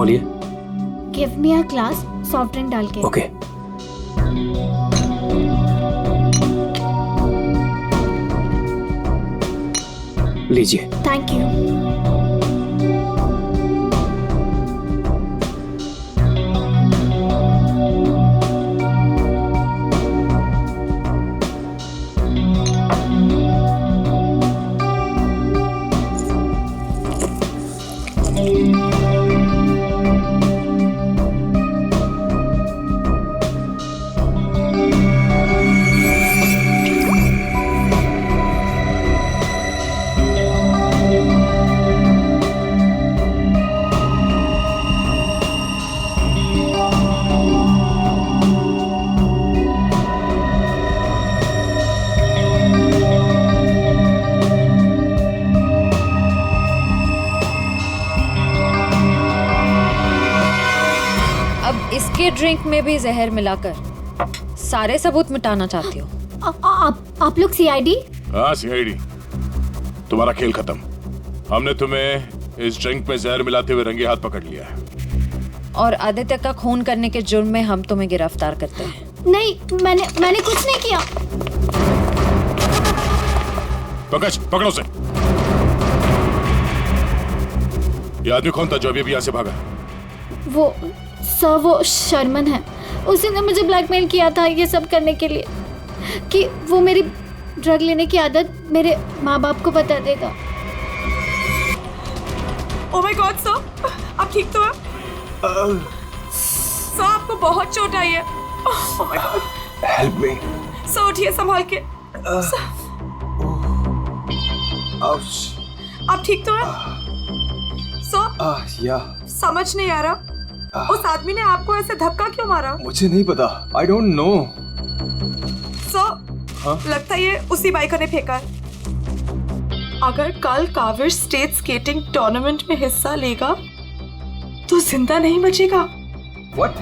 बोलिए। Give me a glass soft drink डाल के। ओके। लीजिए। Thank you. इसके ड्रिंक में भी जहर मिलाकर सारे सबूत मिटाना चाहती हो? आप लोग सीआईडी? हाँ सीआईडी। तुम्हारा खेल खत्म। हमने तुम्हें इस ड्रिंक में जहर मिलाते हुए रंगे हाथ पकड़ लिया है। और आदित्य का खून करने के जुर्म में हम तुम्हें गिरफ्तार करते हैं। नहीं, मैंने कुछ नहीं किया। पंकज पकड़ो उसे। ये आदमी कौन था जो अभी यहाँ से भागा? वो सर, वो शर्मन है। उसी ने मुझे ब्लैकमेल किया था ये सब करने के लिए कि वो मेरी ड्रग लेने की आदत मेरे माँ बाप को बता देगा। ओह माय गॉड सर, आप ठीक तो हैं? सर आपको बहुत चोट आई है। ओह my God, help me. Sir उठिए संभाल के। आप ठीक तो हैं? सर या समझ नहीं आ रहा उस आदमी ने आपको ऐसे धक्का क्यों मारा? मुझे नहीं पता। I don't know. सर लगता है ये उसी बाइकर ने फेंका है। अगर कल काविश स्टेट स्केटिंग टूर्नामेंट में हिस्सा लेगा तो जिंदा नहीं बचेगा। व्हाट?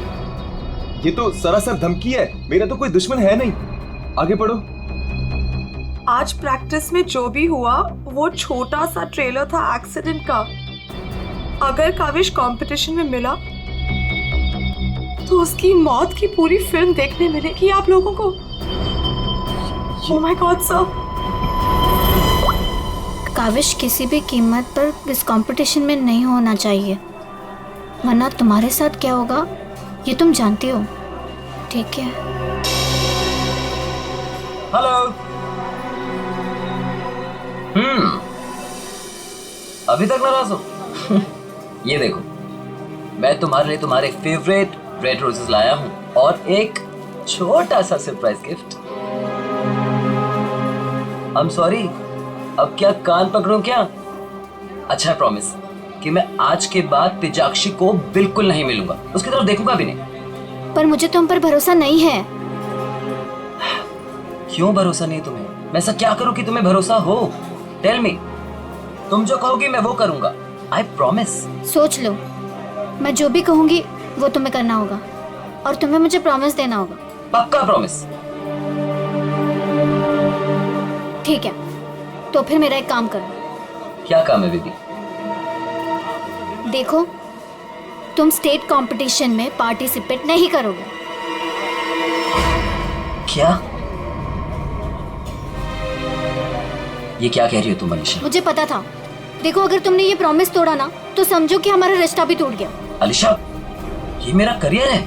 ये तो सरासर धमकी है। मेरा तो कोई दुश्मन है नहीं। आगे पढ़ो। आज प्रैक्टिस में जो भी हुआ वो छोटा सा ट्रेलर था एक्सीडेंट का। अगर काविश कंपटीशन में मिला तो उसकी मौत की पूरी फिल्म देखने मिलेगी आप लोगों को। Oh my god sir. Kavish किसी भी कीमत पर इस कंपटीशन में नहीं होना चाहिए, वरना तुम्हारे साथ क्या होगा ये तुम जानती हो, ठीक है? हेलो। अभी तक नाराज हो? ये देखो, मैं तुम्हारे लिए तुम्हारे फेवरेट रेड रोजेस लाया हूँ और एक छोटा सा surprise gift. I am sorry, अब क्या कान पकड़ूं क्या? अच्छा प्रॉमिस कि मैं आज के बाद तेजाक्षी को बिल्कुल नहीं मिलूंगा, उसकी तरफ देखूंगा भी नहीं। पर मुझे तुम पर भरोसा नहीं है। क्यों भरोसा नहीं तुम्हें? मैं ऐसा क्या करूं कि तुम्हें भरोसा हो? Tell me. तुम जो कहोगी मैं वो करूंगा। I promise. सोच लो, मैं जो भी कहूंगी वो तुम्हें करना होगा और तुम्हें मुझे प्रॉमिस देना होगा। पक्का प्रॉमिस? ठीक है, तो फिर मेरा एक काम करो। क्या काम है बेबी? देखो, तुम स्टेट कंपटीशन में पार्टिसिपेट नहीं करोगे। क्या? ये क्या कह रही हो तुम अलीशा? मुझे पता था। देखो, अगर तुमने ये प्रॉमिस तोड़ा ना तो समझो कि हमारा रिश्ता भी टूट गया। अलीशा, ये मेरा करियर है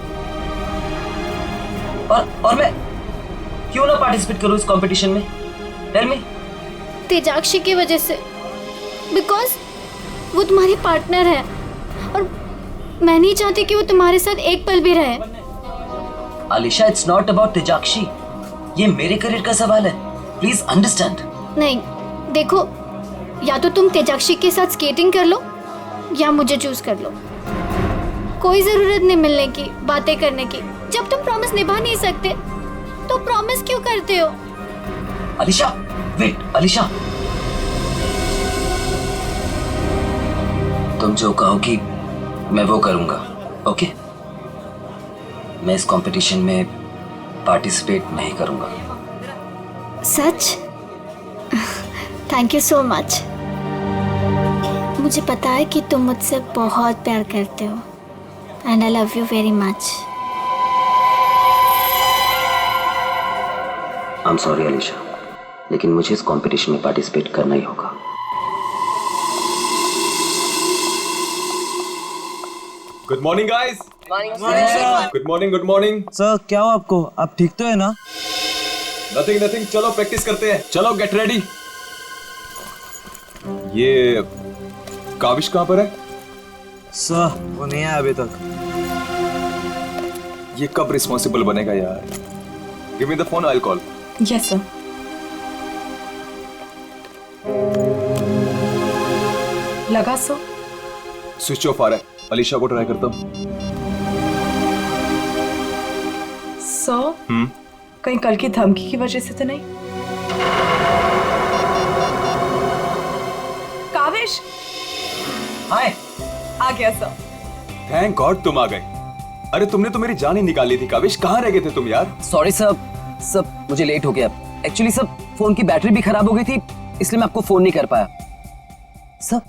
और मैं क्यों ना पार्टिसिपेट करूं इस कंपटीशन में? Tell me. तेजाक्षी की वजह से, बिकॉज वो तुम्हारी पार्टनर है और मैं नहीं चाहती कि वो तुम्हारे साथ एक पल भी रहे। अलीशा, इट्स नॉट अबाउट तेजाक्षी, ये मेरे करियर का सवाल है। Please understand. नहीं, देखो, या तो तुम तेजाक्षी के साथ स्केटिंग कर लो या मुझे चूज कर लो। कोई जरूरत नहीं मिलने की, बातें करने की। जब तुम प्रॉमिस निभा नहीं सकते तो प्रॉमिस क्यों करते हो? अलीशा, वेट। अलीशा, तुम जो कहोगी मैं वो करूंगा, ओके? मैं इस कंपटीशन में पार्टिसिपेट नहीं करूंगा। सच? Thank you so much. मुझे पता है कि तुम मुझसे बहुत प्यार करते हो and I love you very much. I'm sorry Alisha, लेकिन मुझे इस कंपटीशन में पार्टिसिपेट करना ही होगा। Good morning guys. Good morning, good morning. Sir क्या हुआ आपको? आप ठीक तो है ना? नथिंग नथिंग, चलो प्रैक्टिस करते हैं। चलो गेट रेडी। ये काविश कहाँ पर है? सर वो नहीं आया अभी तक। ये कब रिस्पॉन्सिबल बनेगा यार? Give me the phone, I will call. Yes sir. लगा सर? स्विच ऑफ आ रहा है। अलीशा को ट्राई करता हूँ। सर कहीं कल की धमकी की वजह से तो नहीं? काविश हाय। आ गया सर। थैंक गॉड तुम आ गए। अरे तुमने तो मेरी जान ही निकाली थी काविश। कहाँ रह गए थे तुम यार? सॉरी सब मुझे लेट हो गया। एक्चुअली सब फोन की बैटरी भी खराब हो गई थी, इसलिए मैं आपको फोन नहीं कर पाया। सब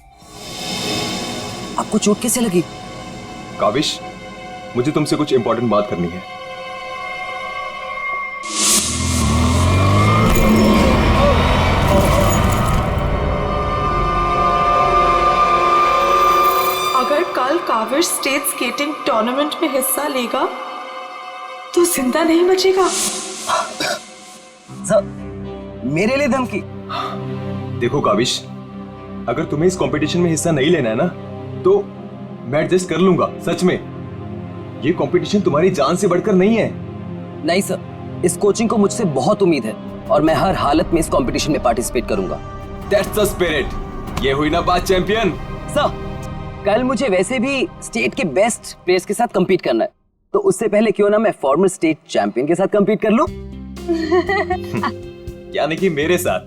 आपको चोट कैसे लगी? काविश, मुझे तुमसे कुछ इंपॉर्टेंट बात करनी है। अगर कल काविश स्टेट स्केटिंग टूर्नामेंट में हिस्सा लेगा तो जिंदा नहीं बचेगा। सब मेरे लिए धमकी? देखो काविश, अगर तुम्हें इस कंपटीशन में हिस्सा नहीं लेना है ना, तो मैं एडजस्ट कर लूंगा। सच में ये कंपटीशन तुम्हारी जान से बढ़कर नहीं है। नहीं सर, इस कोचिंग को मुझसे बहुत उम्मीद है और मैं हर हालत में इस कंपटीशन में पार्टिसिपेट करूंगा। That's the spirit. ये हुई ना बात चैंपियन। सर कल मुझे वैसे भी स्टेट के बेस्ट प्लेयर्स के साथ compete करना है, तो उससे पहले क्यों ना मैं फॉर्मर स्टेट चैंपियन के साथ compete कर लूं? यानी कि मेरे साथ?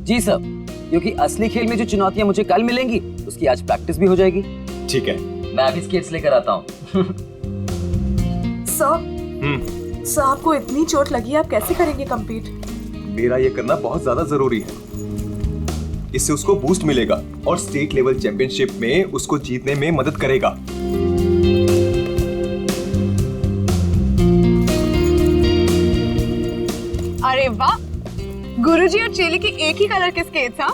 जी सर, क्योंकि असली खेल में जो चुनौतियां मुझे कल मिलेंगी उसकी आज प्रैक्टिस भी हो जाएगी। ठीक है। मैं अभी स्केट्स लेकर आता हूँ। सर आपको इतनी चोट लगी, आप कैसे करेंगे compete? मेरा ये करना बहुत ज्यादा जरूरी है। इससे उसको बूस्ट मिलेगा और स्टेट लेवल चैंपियनशिप में उसको जीतने में मदद करेगा। अरे वाह, गुरुजी और चेली के एक ही कलर के स्केट्स। हाँ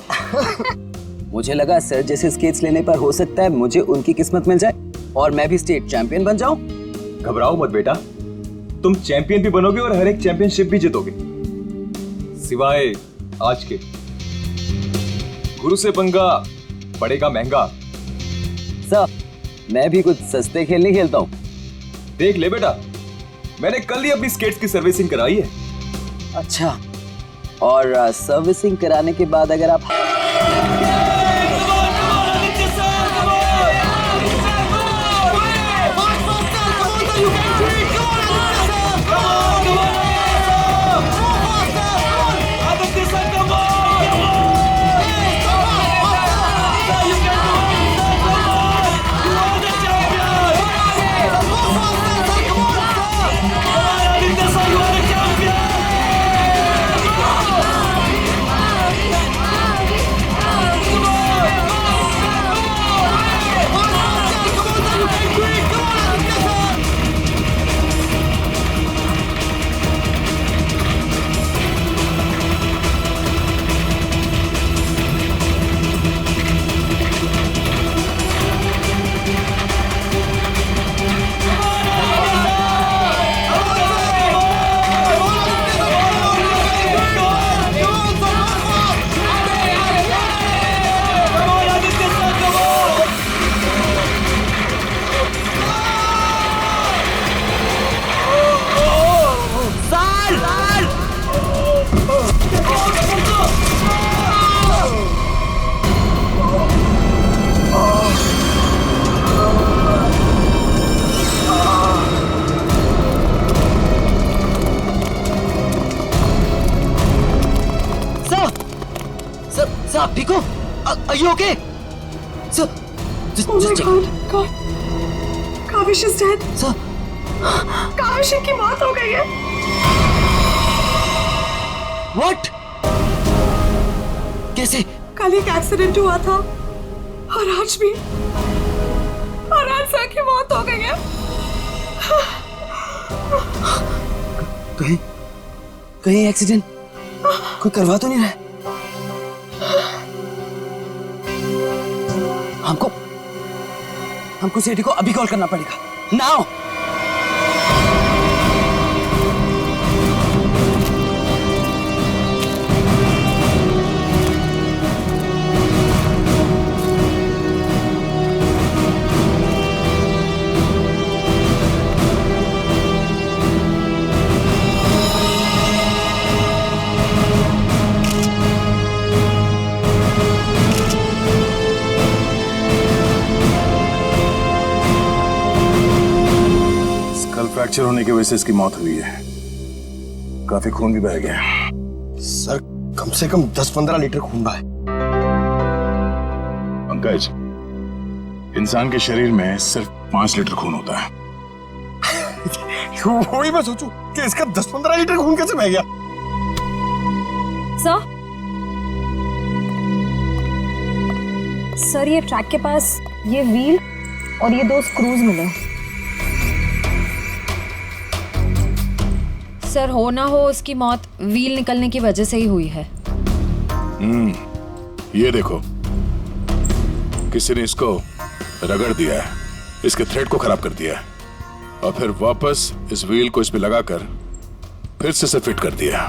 मुझे लगा सर जैसे स्केट्स लेने पर हो सकता है मुझे उनकी किस्मत मिल जाए और मैं भी स्टेट चैंपियन बन जाऊं। घबराओ मत बेटा, तुम चैंपियन भी बनोगे और हर एक चैंपियनशिप भी जीतोगे, सिवाय आज के। गुरु से पंगा पड़ेगा महंगा। सर मैं भी कुछ सस्ते खेल नहीं खेलता हूँ। देख ले बेटा, मैंने कल ही अपनी स्केट्स की सर्विसिंग कराई है। अच्छा, और सर्विसिंग कराने के बाद अगर आप आप ठीक हो? Are you okay? Sir, Oh my check. God. Kaavish is dead. Sir, Kaavish की मौत हो गई है। what? कैसे? कल एक एक्सीडेंट हुआ था और आज भी, और आज सर की मौत हो गई है। कहीं कहीं एक्सीडेंट कोई करवा तो नहीं रहा है? हमको सेठी को अभी कॉल करना पड़ेगा नाउ। फ्रैक्चर होने की वजह से इसकी मौत हुई है। काफी खून भी बह गया। सर कम से कम 10-15 लीटर खून बहा है। पंकज, इंसान के शरीर में सिर्फ 5 लीटर खून होता है। वही मैं सोचूं कि इसका 10-15 लीटर खून कैसे बह गया। सर ये ट्रैक के पास ये व्हील और ये 2 स्क्रूज मिले। सर हो ना हो उसकी मौत व्हील निकलने की वजह से ही हुई है। ये देखो, किसी ने इसको रगड़ दिया है, इसके थ्रेड को खराब कर दिया है और फिर वापस इस व्हील को इस पे लगाकर फिर से फिट कर दिया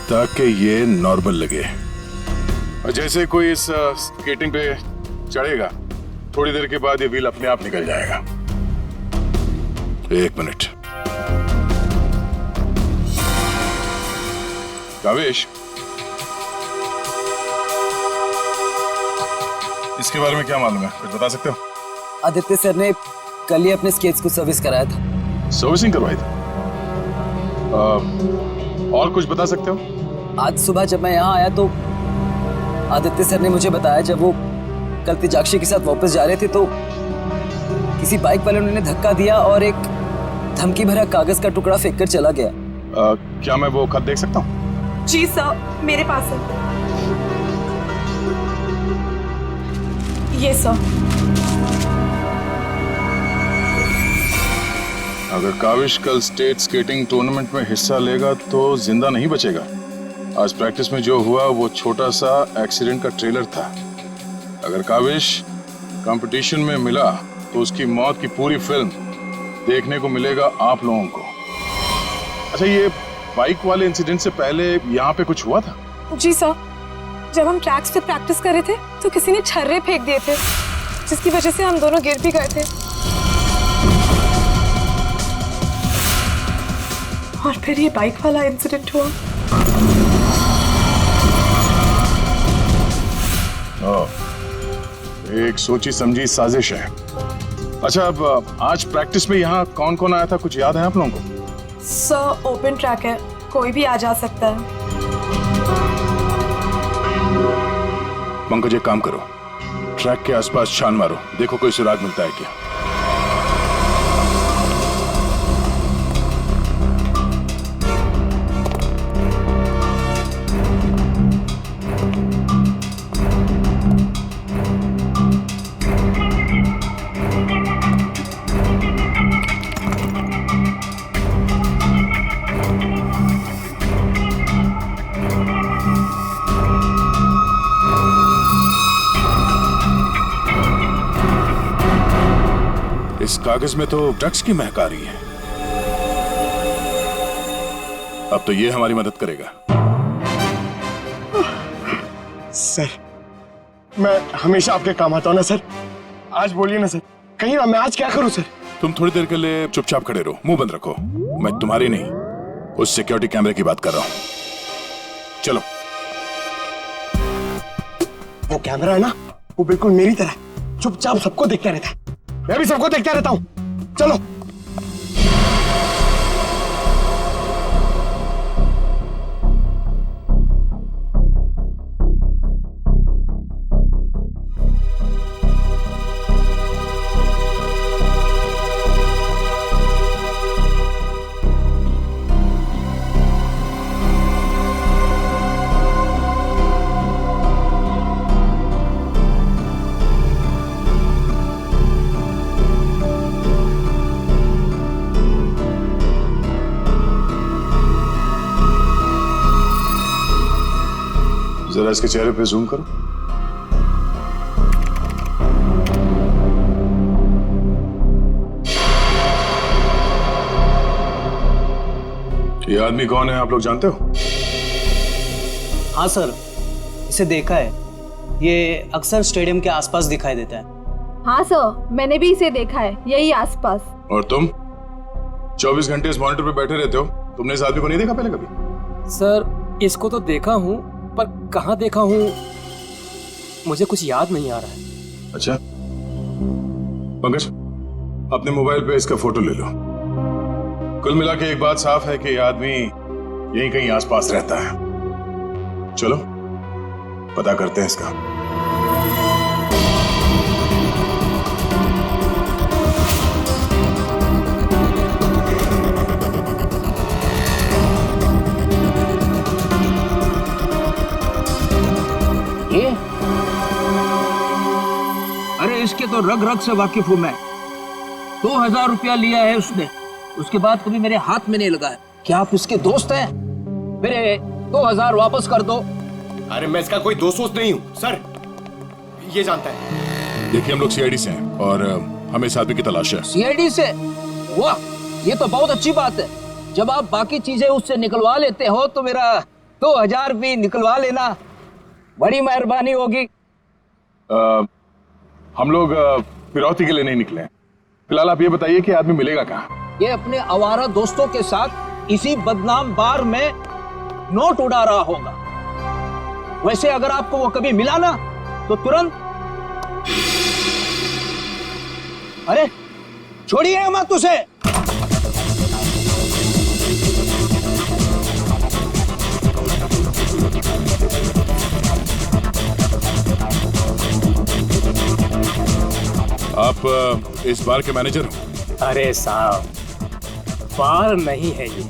ताकि ये नॉर्मल लगे। और जैसे कोई इस स्केटिंग पे चढ़ेगा, थोड़ी देर के बाद ये व्हील अपने आप निकल जाएगा। 1 मिनट। कावेश, इसके बारे में क्या मालूम है, कुछ बता सकते हो? आदित्य सर ने कल ही अपने स्केट्स को सर्विस कराया था। सर्विसिंग करवाई थी? और कुछ बता सकते हो? आज सुबह जब मैं यहाँ आया तो आदित्य सर ने मुझे बताया जब वो कल तेजाक्षी के साथ वापस जा रहे थे तो किसी बाइक वाले ने उन्हें धक्का दिया और एक धमकी भरा कागज का टुकड़ा फेंक कर चला गया। क्या मैं वो खत देख सकता हूँ? जी सर, मेरे पास है। ये सर। अगर काविश कल स्टेट स्केटिंग टूर्नामेंट में हिस्सा लेगा तो जिंदा नहीं बचेगा। आज प्रैक्टिस में जो हुआ वो छोटा सा एक्सीडेंट का ट्रेलर था। अगर काविश कंपटीशन में मिला तो उसकी मौत की पूरी फिल्म देखने को मिलेगा आप लोगों को। अच्छा, ये बाइक वाले इंसिडेंट से पहले यहाँ पे कुछ हुआ था? जी सर, जब हम ट्रैक्स पे प्रैक्टिस कर रहे थे तो किसी ने छर्रे फेंक दिए थे जिसकी वजह से हम दोनों गिर भी गए थे और फिर ये बाइक वाला इंसिडेंट हुआ। एक सोची समझी साजिश है। अच्छा, अब आज प्रैक्टिस में यहाँ कौन कौन आया था, कुछ याद है आप लोगों को? सर ओपन ट्रैक है, कोई भी आ जा सकता है। पंकज, एक काम करो, ट्रैक के आसपास छान मारो, देखो कोई सुराग मिलता है क्या। इस कागज में तो ड्रग्स की महक आ रही है। अब तो ये हमारी मदद करेगा। सर मैं हमेशा आपके काम आता हूँ ना सर, आज बोलिए ना सर, कहीं ना मैं आज क्या करूँ सर? तुम थोड़ी देर के लिए चुपचाप खड़े रहो, मुंह बंद रखो। मैं तुम्हारी नहीं, उस सिक्योरिटी कैमरे की बात कर रहा हूं। चलो। वो कैमरा है ना, वो बिल्कुल मेरी तरह चुपचाप सबको देखता रहता है। मैं भी सबको देखता रहता हूँ। चलो। जरा इसके चेहरे पे जूम करो। ये आदमी कौन है, आप लोग जानते हो? हाँ सर, इसे देखा है। ये अक्सर स्टेडियम के आसपास दिखाई देता है। हाँ सर, मैंने भी इसे देखा है, यही आसपास। और तुम 24 घंटे इस मॉनिटर पे बैठे रहते हो, तुमने इस आदमी को नहीं देखा पहले कभी? सर इसको तो देखा हूँ, पर कहाँ देखा हूँ मुझे कुछ याद नहीं आ रहा है। अच्छा पंकज, अपने मोबाइल पे इसका फोटो ले लो। कुल मिला के एक बात साफ है कि ये आदमी यहीं कहीं आसपास रहता है। चलो पता करते हैं इसका। ये अरे इसके तो रग रग से वाकिफ हूं मैं। 2000 रुपया लिया है उसने, उसके बाद कभी मेरे हाथ में नहीं लगा है। क्या आप इसके दोस्त हैं? मेरे 2000 वापस कर दो। अरे मैं इसका कोई दोस्त नहीं हूँ सर, ये जानता है। देखिए हम लोग सीआईडी से हैं और हमें इस आदमी की तलाश है। सीआईडी से? वाह, ये तो बहुत अच्छी बात है। जब आप बाकी चीजें उससे निकलवा लेते हो तो मेरा 2000 भी निकलवा लेना, बड़ी मेहरबानी होगी। हम लोग फिरौती के लिए नहीं निकले हैं। फिलहाल आप ये बताइए कि आदमी मिलेगा कहाँ? ये अपने आवारा दोस्तों के साथ इसी बदनाम बार में नोट उड़ा रहा होगा। वैसे अगर आपको वो कभी मिला ना तो तुरंत, अरे छोड़िए मत उसे। आप इस बार के मैनेजर हो? अरे साहब, बार नहीं है ये,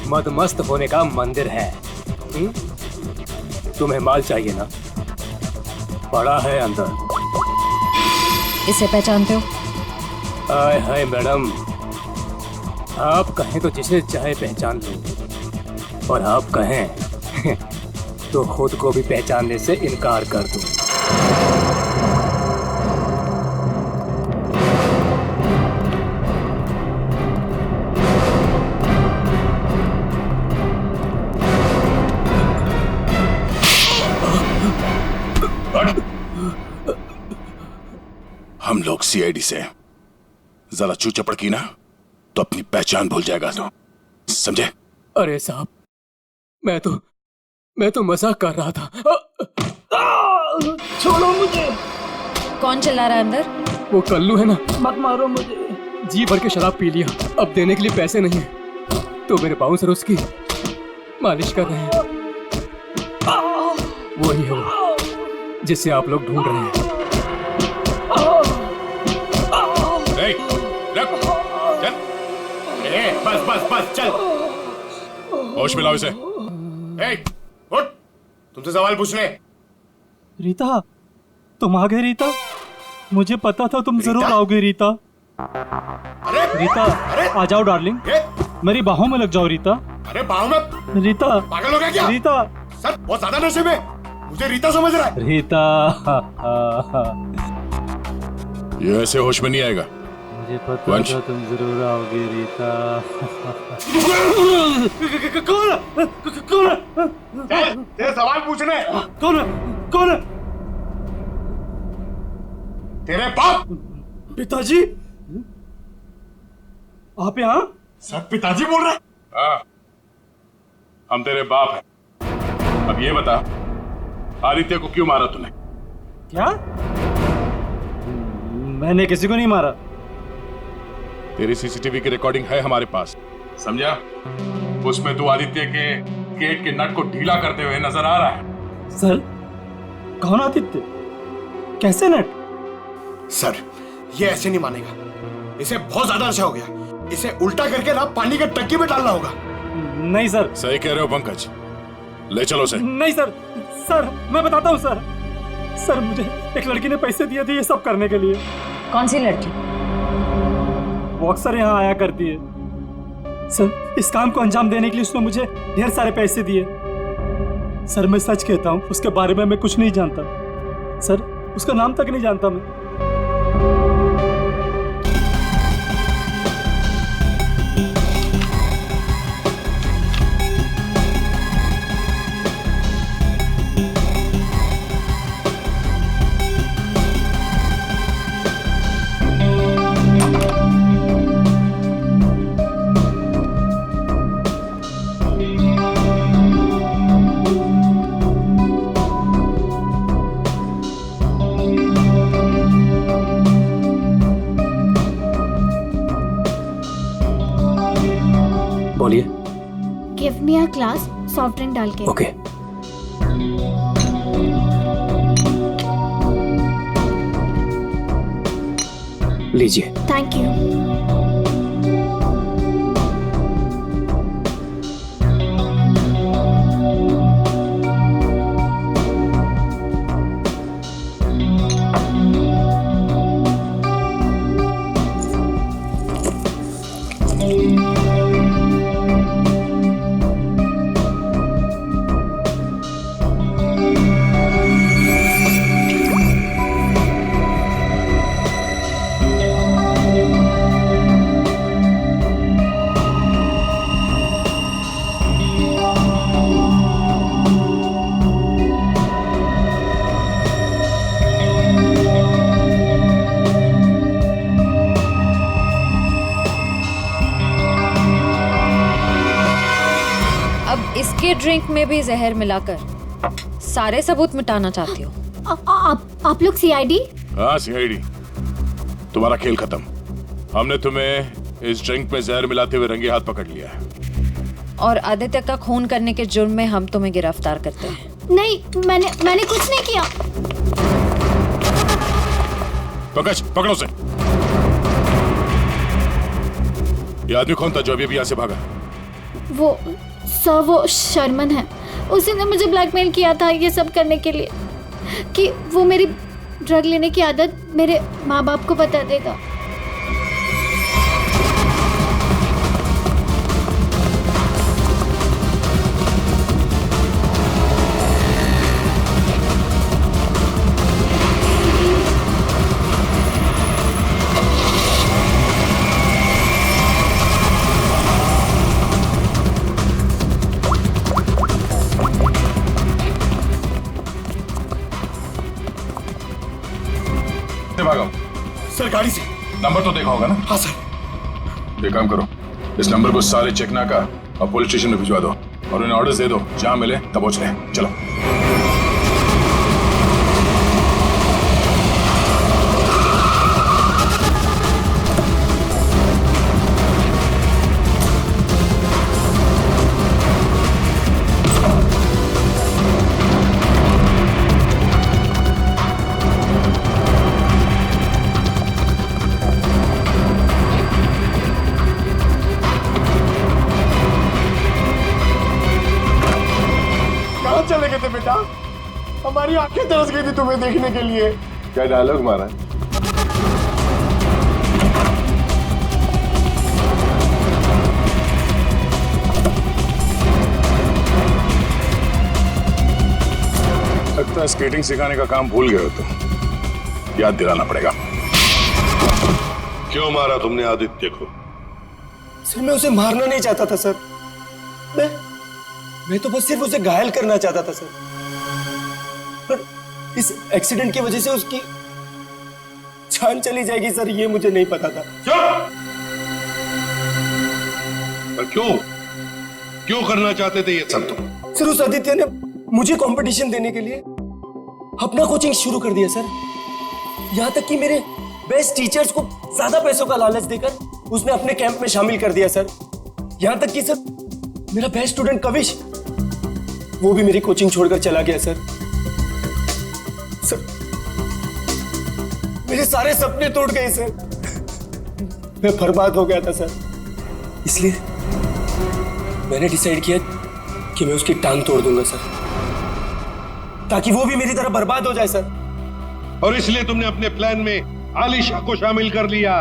मदमस्त होने का मंदिर है। तुम्हें माल चाहिए ना, पड़ा है अंदर। इसे पहचानते हो? हाय हाय मैडम, आप कहें तो जिसे चाहे पहचान लो, और आप कहें तो खुद को भी पहचानने से इनकार कर दूं। हम लोग सीआईडी से, जरा चू चपड़ की ना तो अपनी पहचान भूल जाएगा तो, समझे? अरे साहब, मैं तो मजाक कर रहा था। छोड़ो मुझे। कौन चिल्ला रहा है अंदर? वो कल्लू है ना, मत मारो मुझे। जी भर के शराब पी लिया, अब देने के लिए पैसे नहीं है, तो मेरे बाउंसर उसकी मालिश कर रहे हैं। वही है वो जिसे आप लोग ढूंढ रहे हैं। चल, बस चल। होश मिलाओ इसे। उठ, तुमसे सवाल पूछने। रीता, तुम आ गए रीता? मुझे पता था तुम जरूर आओगे रीता। अरे रीता, आ जाओ डार्लिंग, मेरी बाहों में लग जाओ रीता। अरे बाहों में? रीता, पागल हो गया क्या? रीता सर बहुत ज्यादा नशे में, मुझे रीता समझ रहा है। रीता, ये ऐसे होश में नहीं आएगा। मुझे पता था तुम जरूर आओगे रीता। कौन है? तेरे सवाल पूछने। कौन है? तेरे बाप। पिताजी, आप यहाँ? सर पिताजी बोल रहे? हाँ, हम तेरे बाप हैं। अब ये बता, आदित्य को क्यों मारा तूने? क्या? मैंने किसी को नहीं मारा। तेरी सीसीटीवी की रिकॉर्डिंग है हमारे पास, समझा? उसमें तू आदित्य के गेट के नट को ढीला करते हुए नजर आ रहा है। सर, कौन आदित्य? कैसे नट? सर ये ऐसे नहीं मानेगा, इसे बहुत ज्यादा नशा हो गया, इसे उल्टा करके ना पानी के टंकी में डालना होगा। नहीं सर। सही कह रहे हो पंकज, ले चलो उसे। नहीं सर, सर मैं बताता हूँ सर। सर मुझे एक लड़की ने पैसे दिए थे ये सब करने के लिए। कौन सी लड़की? वो अक्सर यहाँ आया करती है। सर इस काम को अंजाम देने के लिए उसने मुझे ढेर सारे पैसे दिए। सर मैं सच कहता हूँ, उसके बारे में मैं कुछ नहीं जानता सर, उसका नाम तक नहीं जानता मैं। बोलिए। Give me a glass soft drink डाल के। ओके। लीजिए। Thank you. इसके ड्रिंक में भी जहर मिलाकर सारे सबूत मिटाना चाहती हो? आप लोग सीआईडी? हाँ सीआईडी। तुम्हारा खेल खत्म। हमने तुम्हें इस ड्रिंक में जहर मिलाते हुए रंगे हाथ पकड़ लिया है। और आदित्य का खून करने के जुर्म में हम तुम्हें गिरफ्तार करते हैं। नहीं, मैंने कुछ नहीं किया। पंकज पकड़ो उसे। ये आदमी कौन था जो अभी यहाँ से भागा? वो सर, वो शर्मन है। उसी ने मुझे ब्लैकमेल किया था ये सब करने के लिए, कि वो मेरी ड्रग लेने की आदत मेरे माँ बाप को बता देगा। सर गाड़ी से। नंबर तो देखा होगा ना? हाँ सर। एक काम करो, इस नंबर को सारे चेकना का और पुलिस स्टेशन में भिजवा दो और उन्हें ऑर्डर्स दे दो, जहां मिले तब पहुंच रहे। चलो। चले गए थे बेटा? हमारी आंखें तरस गई थी तुम्हें देखने के लिए। क्या डायलॉग मारा है? लगता है स्केटिंग सिखाने का काम भूल गए हो तुम। याद दिलाना पड़ेगा। क्यों मारा तुमने आदित्य को? सर मैं उसे मारना नहीं चाहता था सर। मैं तो बस सिर्फ उसे घायल करना चाहता था सर। पर इस एक्सीडेंट की वजह से उसकी जान चली जाएगी सर, ये मुझे नहीं पता था। पर क्यों करना चाहते थे ये सब तुम? सर उस आदित्य ने मुझे कंपटीशन देने के लिए अपना कोचिंग शुरू कर दिया सर। यहां तक कि मेरे बेस्ट टीचर्स को ज्यादा पैसों का लालच देकर उसने अपने कैंप में शामिल कर दिया सर। यहां तक कि सर मेरा बेस्ट स्टूडेंट कविश, वो भी मेरी कोचिंग छोड़कर चला गया सर। मेरे सारे सपने टूट गए सर। मैं बर्बाद हो गया था सर। इसलिए मैंने डिसाइड किया कि मैं उसकी टांग तोड़ दूंगा सर, ताकि वो भी मेरी तरह बर्बाद हो जाए सर। और इसलिए तुमने अपने प्लान में आलिशा को शामिल कर लिया,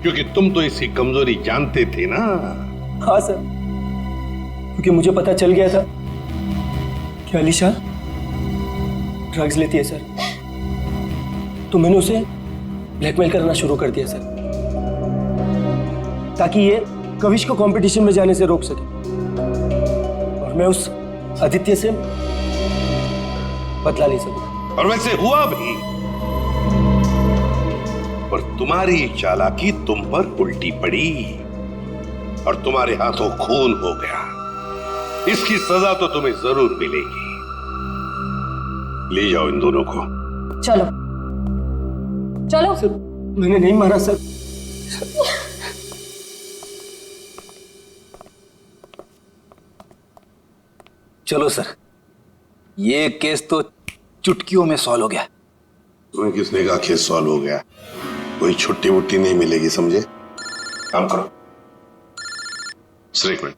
क्योंकि तुम तो इसकी कमजोरी जानते थे ना। हाँ सर, क्योंकि मुझे पता चल गया था क्या अलीशा ड्रग्स लेती है सर? तो मैंने उसे ब्लैकमेल करना शुरू कर दिया सर, ताकि ये कविश को कंपटीशन में जाने से रोक सके, और मैं उस आदित्य से बदला ले सकूं। और वैसे हुआ भी, पर तुम्हारी चालाकी तुम पर उल्टी पड़ी और तुम्हारे हाथों खून हो गया। इसकी सजा तो तुम्हें जरूर मिलेगी। ले जाओ इन दोनों को। चलो चलो। सर मैंने नहीं मारा सर। चलो सर, ये केस तो चुटकियों में सॉल्व हो गया। तुम्हें किसने कहा केस सॉल्व हो गया? कोई छुट्टी वुट्टी नहीं मिलेगी, समझे? काम करो। एक मिनट।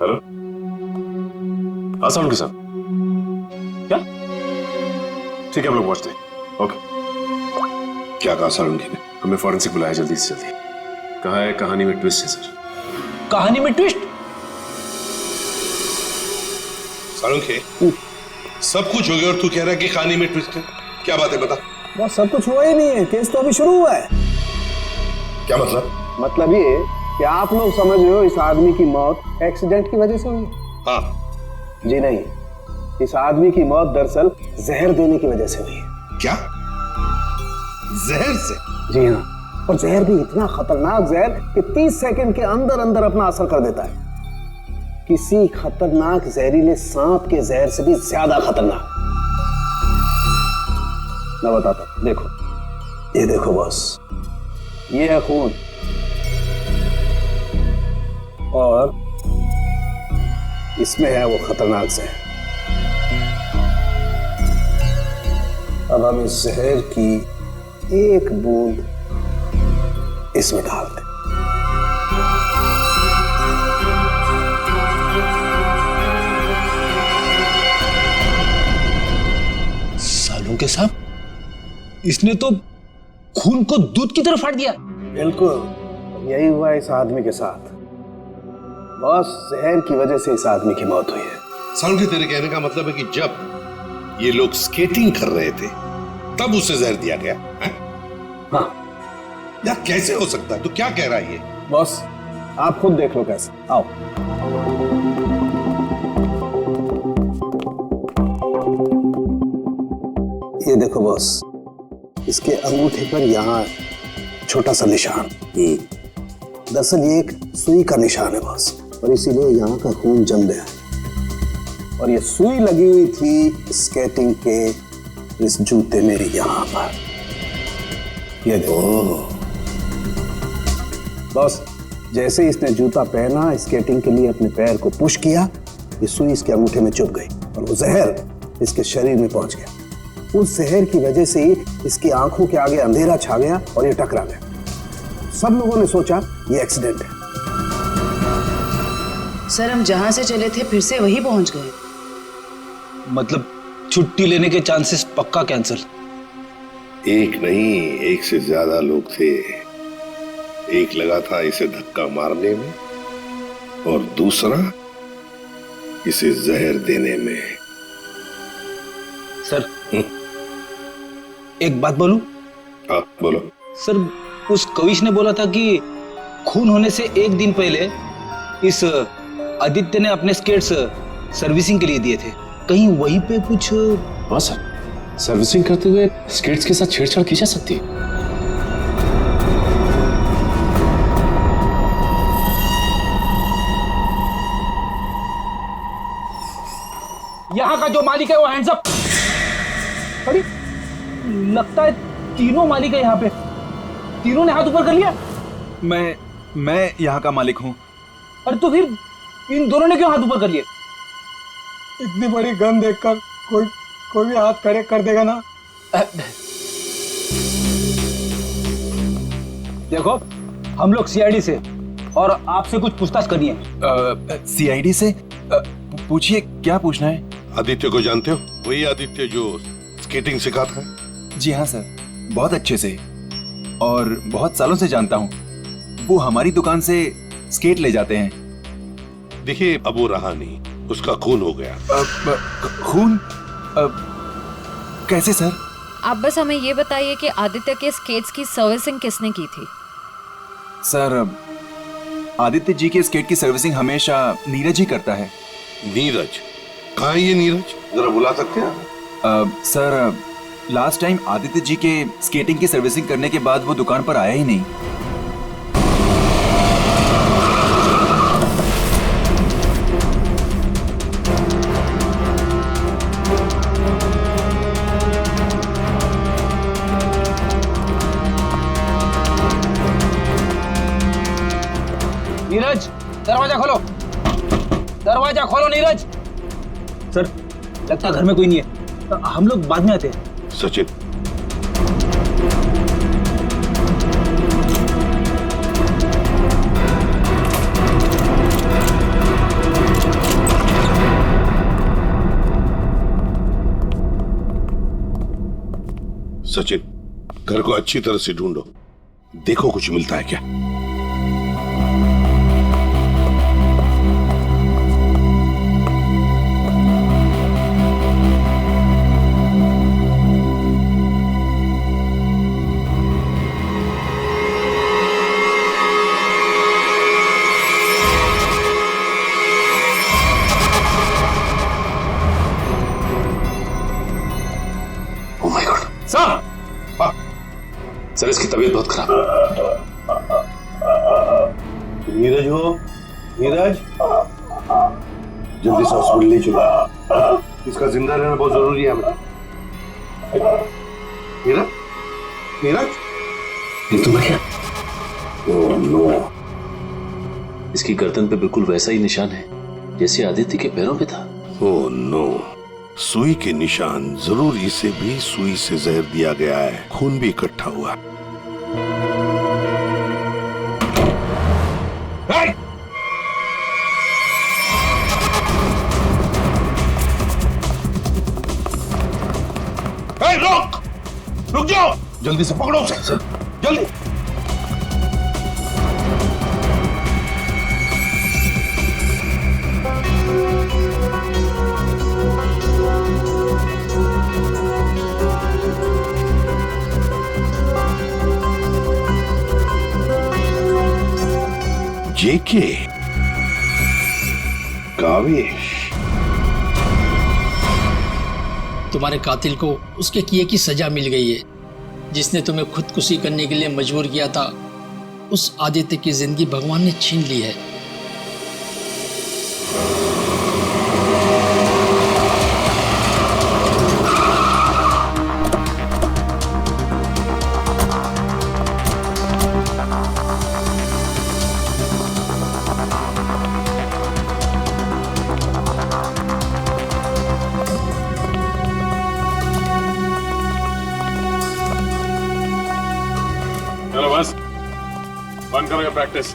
हेलो, आसान के साथ क्या? ठीक है, हम लोग पहुंचते हैं। ओके। क्या कहा सारंगी ने? हमें फॉरेंसिक बुलाया जल्दी से जल्दी। कहा है कहानी में ट्विस्ट है सर। कहानी में ट्विस्ट? सारंगी, सब कुछ हो गया और तू कह रहा है कि कहानी में ट्विस्ट है? क्या बात है, बता। बस सब कुछ हुआ ही नहीं है, केस तो अभी शुरू हुआ है। क्या मतलब? मतलब ये कि आप लोग समझ रहे हो इस आदमी की मौत एक्सीडेंट की वजह से हुई। हाँ। जी नहीं, इस आदमी की मौत दरअसल जहर देने की वजह से हुई है। क्या? जहर से? जी हाँ, और जहर भी इतना खतरनाक जहर कि 30 सेकंड के अंदर अंदर अपना असर कर देता है। किसी खतरनाक जहरीले सांप के जहर से भी ज्यादा खतरनाक। मैं बताता हूं, देखो, ये देखो बॉस, ये है खून, और इसमें है वो खतरनाक जहर। अब हम इस जहर की एक बूंद इसमें डाल दें। सालों के साहब, इसने तो खून को दूध की तरह फाड़ दिया। बिल्कुल यही हुआ इस आदमी के साथ। बस जहर की वजह से इस आदमी की मौत हुई है। सारंगी, तेरे कहने का मतलब है कि जब ये लोग स्केटिंग कर रहे थे तब उसे जहर दिया गया है? हाँ। यार कैसे हो सकता है? तू क्या कह रहा है ये? बॉस आप खुद देख लो कैसे। आओ। ये देखो बॉस, इसके अंगूठे पर यहाँ छोटा सा निशान, दरअसल ये एक सुई का निशान है बॉस, और इसीलिए यहाँ का खून जम गया है। और ये सुई लगी हुई थी स्केटिंग के इस जूते मेरे यहाँ पर। ये देखो बॉस, जैसे ही इसने जूता पहना, स्केटिंग के लिए अपने पैर को पुश किया, ये सुई इसके अंगूठे में चुभ गई और वो जहर इसके शरीर में पहुंच गया। उस जहर की वजह से इसकी आंखों के आगे अंधेरा छा गया और ये टकरा गया। सब लोगों ने सोचा ये एक्सीडेंट है। सर, हम जहां से चले थे फिर से वही पहुंच गए। मतलब छुट्टी लेने के चांसेस पक्का कैंसिल। एक नहीं, एक से ज्यादा लोग थे। एक लगा था इसे धक्का मारने में और दूसरा इसे जहर देने में। सर एक बात बोलूं? हाँ बोलो। सर, उस कविश ने बोला था कि खून होने से एक दिन पहले इस आदित्य ने अपने स्केट्स सर्विसिंग के लिए दिए थे। कहीं वहीं पे कुछ? हाँ सर, सर्विसिंग करते हुए स्केट्स के साथ छेड़छाड़ की जा सकती है। यहाँ का जो मालिक है वो हैंड्स अप। अरे लगता है तीनों मालिक है यहाँ पे। तीनों ने हाथ ऊपर कर लिया। मैं यहाँ का मालिक हूँ। अरे तो फिर इन दोनों ने क्यों हाथ ऊपर कर लिए? इतनी बड़ी गन देखकर कोई भी हाथ खड़े कर देगा ना। देखो, हम लोग सीआईडी से और आपसे कुछ पूछताछ करनी है। सीआईडी से? पूछिए, क्या पूछना है? आदित्य को जानते हो? वही आदित्य जो स्केटिंग सिखाता है? जी हाँ सर, बहुत अच्छे से और बहुत सालों से जानता हूँ। वो हमारी दुकान से स्केट ले जाते हैं। देखिए, अब वो रहा नहीं, उसका खून हो गया। खून? कैसे सर? आप बस हमें ये बताइए कि आदित्य के स्केट्स की सर्विसिंग किसने की थी? सर, आदित्य जी के स्केट की सर्विसिंग हमेशा नीरज ही करता है। नीरज? कहाँ है ये नीरज? जरा बुला सकते हैं? Sir, last time Aditya ji के स्केटिंग की सर्विसिंग करने के बाद वो दुकान पर आया ही नहीं। नीरज, दरवाजा खोलो, दरवाजा खोलो नीरज। सर, लगता घर में कोई नहीं है, हम लोग बाद में आते हैं। सचिन, सचिन, घर को अच्छी तरह से ढूंढो, देखो कुछ मिलता है क्या। सर, इसकी तबीयत बहुत खराब है। नीरज हो? नीरज, जल्दी से हॉस्पिटल ले चलो, इसका जिंदा रहना बहुत जरूरी है हमें। नीरज, नीरज, ये तो क्या? ओह नो, इसकी गर्दन पे बिल्कुल वैसा ही निशान है जैसे आदित्य के पैरों पे था। ओह नो, सुई के निशान, जरूर इसे भी सुई से जहर दिया गया है, खून भी इकट्ठा हुआ। रोक, रुक जाओ, जल्दी से पकड़ो उसे, जल्दी। जेके, कावेश, तुम्हारे कातिल को उसके किए की सजा मिल गई है। जिसने तुम्हें खुदकुशी करने के लिए मजबूर किया था, उस आदित्य की जिंदगी भगवान ने छीन ली है। चलो बस, बंद करो ये प्रैक्टिस,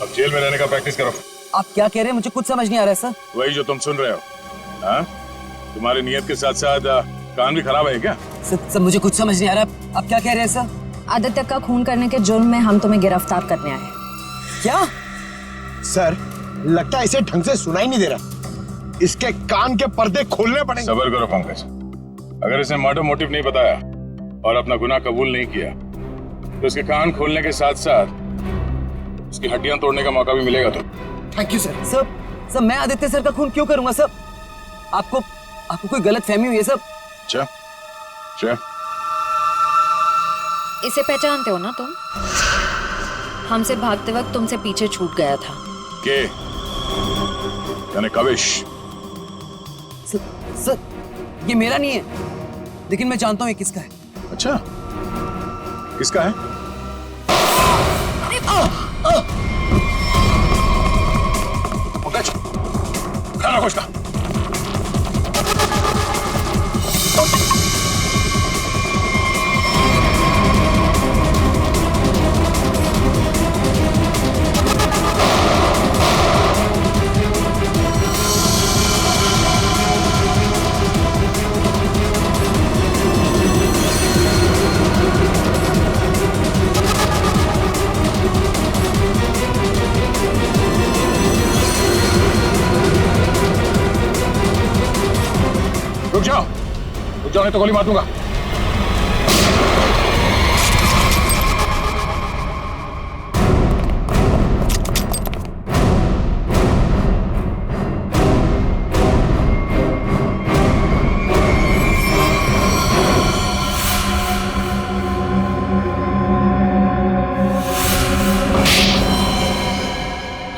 अब जेल में रहने का प्रैक्टिस करो। आप क्या कह रहे हैं? मुझे कुछ समझ नहीं आ रहा है सर। वही जो तुम सुन रहे हो। हाँ, तुम्हारी नियत के साथ साथ कान भी खराब है क्या? सर, मुझे कुछ समझ नहीं आ रहा, आप क्या कह रहे हैं सर? आदित्य का खून करने के जुर्म में हम तुम्हें गिरफ्तार करने आए। क्या? सर, लगता है इसे ढंग से सुनाई नहीं दे रहा, इसके कान के पर्दे खोलने पड़ेंगे। सब्र करो पंकज, अगर इसने मर्डर मोटिव नहीं बताया और अपना गुनाह कबूल नहीं किया तो इसके कान खोलने के साथ साथ उसकी हड्डियां तोड़ने का मौका भी मिलेगा। तो थैंक यू सर। सर, मैं आदित्य सर का खून क्यों करूंगा सर? आपको कोई गलत फहमी हुई है सर? अच्छा, इसे पहचानते हो ना तुम? हमसे भागते वक्त तुमसे पीछे छूट गया था। के यानी कावेश? सर, ये मेरा नहीं है, लेकिन मैं जानता हूँ ये किसका है। अच्छा, किसका है? पंकज, खाना कुछ का। रुक जाओ नहीं तो गोली मार दूंगा।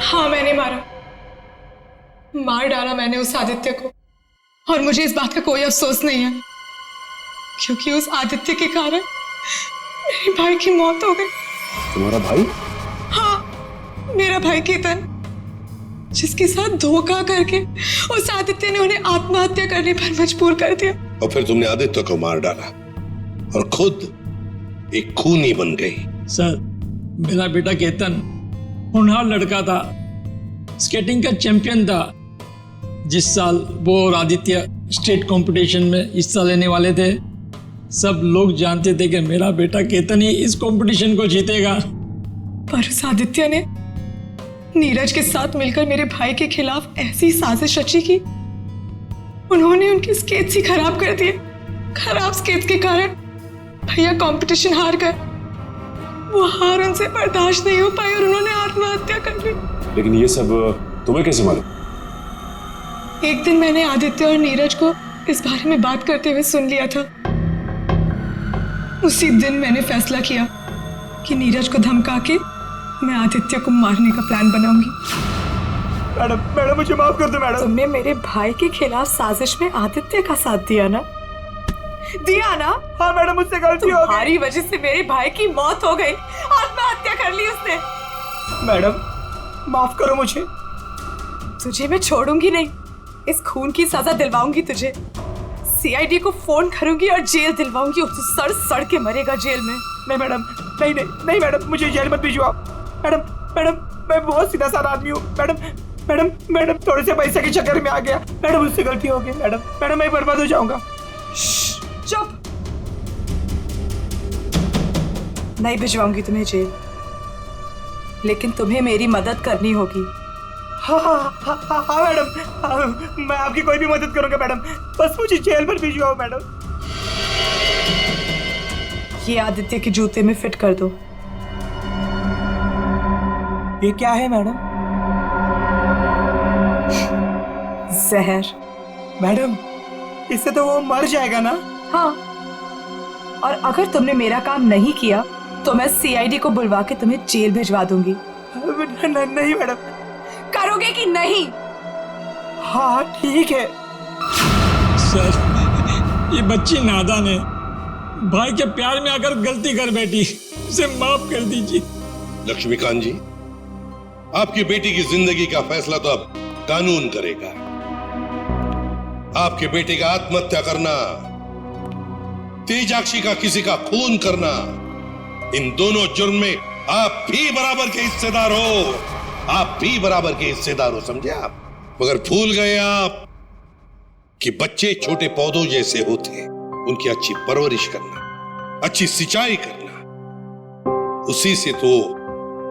हाँ, मैंने मार डाला मैंने उस आदित्य को, और मुझे इस बात का कोई अफसोस नहीं है, क्योंकि उस आदित्य के कारण मेरे भाई की मौत हो गई। तुम्हारा भाई? हाँ, मेरा भाई केतन, जिसके साथ धोखा करके उस आदित्य ने उन्हें आत्महत्या करने पर मजबूर कर दिया। और फिर तुमने आदित्य को मार डाला और खुद एक खूनी बन गई। सर, मेरा बेटा केतन होनहार लड़का था, स्केटिंग का चैंपियन था। जिस साल वो और आदित्य स्टेट कंपटीशन में हिस्सा लेने वाले थे, सब लोग जानते थे कि मेरा बेटा केतन ही इस कंपटीशन को जीतेगा। पर उस आदित्य ने नीरज के साथ मिलकर मेरे भाई के खिलाफ ऐसी साजिश रची कि उन्होंने उनके स्केट्स ही खराब कर दिए। खराब स्केट्स के कारण भैया कंपटीशन हार गए। वो हार उनसे बर्दाश्त नहीं हो पाई और उन्होंने आत्महत्या कर ली। लेकिन ये सब तुम्हें कैसे मालूम? एक दिन मैंने आदित्य और नीरज को इस बारे में बात करते हुए सुन लिया था। उसी दिन मैंने फैसला किया कि नीरज को धमका के मैं आदित्य को मारने का प्लान बनाऊंगी। मैडम मुझे माफ कर दो मैडम। तुमने मेरे भाई के खिलाफ साजिश में आदित्य का साथ दिया ना? हाँ मैडम, मुझसे गलती हो गई। तुम्हारी वजह से मेरे भाई की मौत हो गई, आत्महत्या कर ली उसने। मैडम माफ करो मुझे। तुझे मैं छोड़ूंगी नहीं, इस खून की सजा दिलवाऊंगी तुझे। सीआईडी को फोन करूंगी और जेल दिलवाऊंगी। तू सड़ सड़ के मरेगा जेल में। नहीं मैडम, नहीं मैडम, मुझे जेल मत भिजवाओ। मैडम मैं बहुत सीधा साधा आदमी हूँ। मैडम थोड़े से पैसे के चक्कर में आ गया। मैडम मुझसे गलती हो गई। मैडम मैं बर्बाद हो जाऊंगा। चुप, नहीं भिजवाऊंगी तुम्हें जेल, लेकिन तुम्हें मेरी मदद करनी होगी। हाँ मैडम, मैं आपकी कोई भी मदद करूंगा मैडम, बस मुझे जेल पर भिजवाओ मैडम। ये आदित्य के जूते में फिट कर दो। ये क्या है मैडम? जहर। मैडम इससे तो वो मर जाएगा ना? हाँ, और अगर तुमने मेरा काम नहीं किया तो मैं सीआईडी को बुलवा के तुम्हें जेल भिजवा दूंगी। नहीं मैडम। करोगे कि नहीं? हाँ ठीक है। सर, ये बच्ची नादान है, भाई के प्यार में आकर गलती कर बैठी, उसे माफ कर दीजिए। लक्ष्मीकांत जी, आपकी बेटी की जिंदगी का फैसला तो अब कानून करेगा। आपके बेटे का आत्महत्या करना, तेजाक्षी का किसी का खून करना, इन दोनों जुर्म में आप भी बराबर के हिस्सेदार हो। आप भी बराबर के हिस्सेदार हो, समझे आप? मगर भूल गए आप कि बच्चे छोटे पौधों जैसे होते हैं, उनकी अच्छी परवरिश करना, अच्छी सिंचाई करना, उसी से तो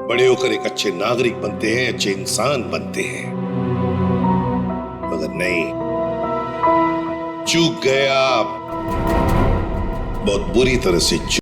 बड़े होकर एक अच्छे नागरिक बनते हैं, अच्छे इंसान बनते हैं। मगर नहीं, चूक गए आप, बहुत बुरी तरह से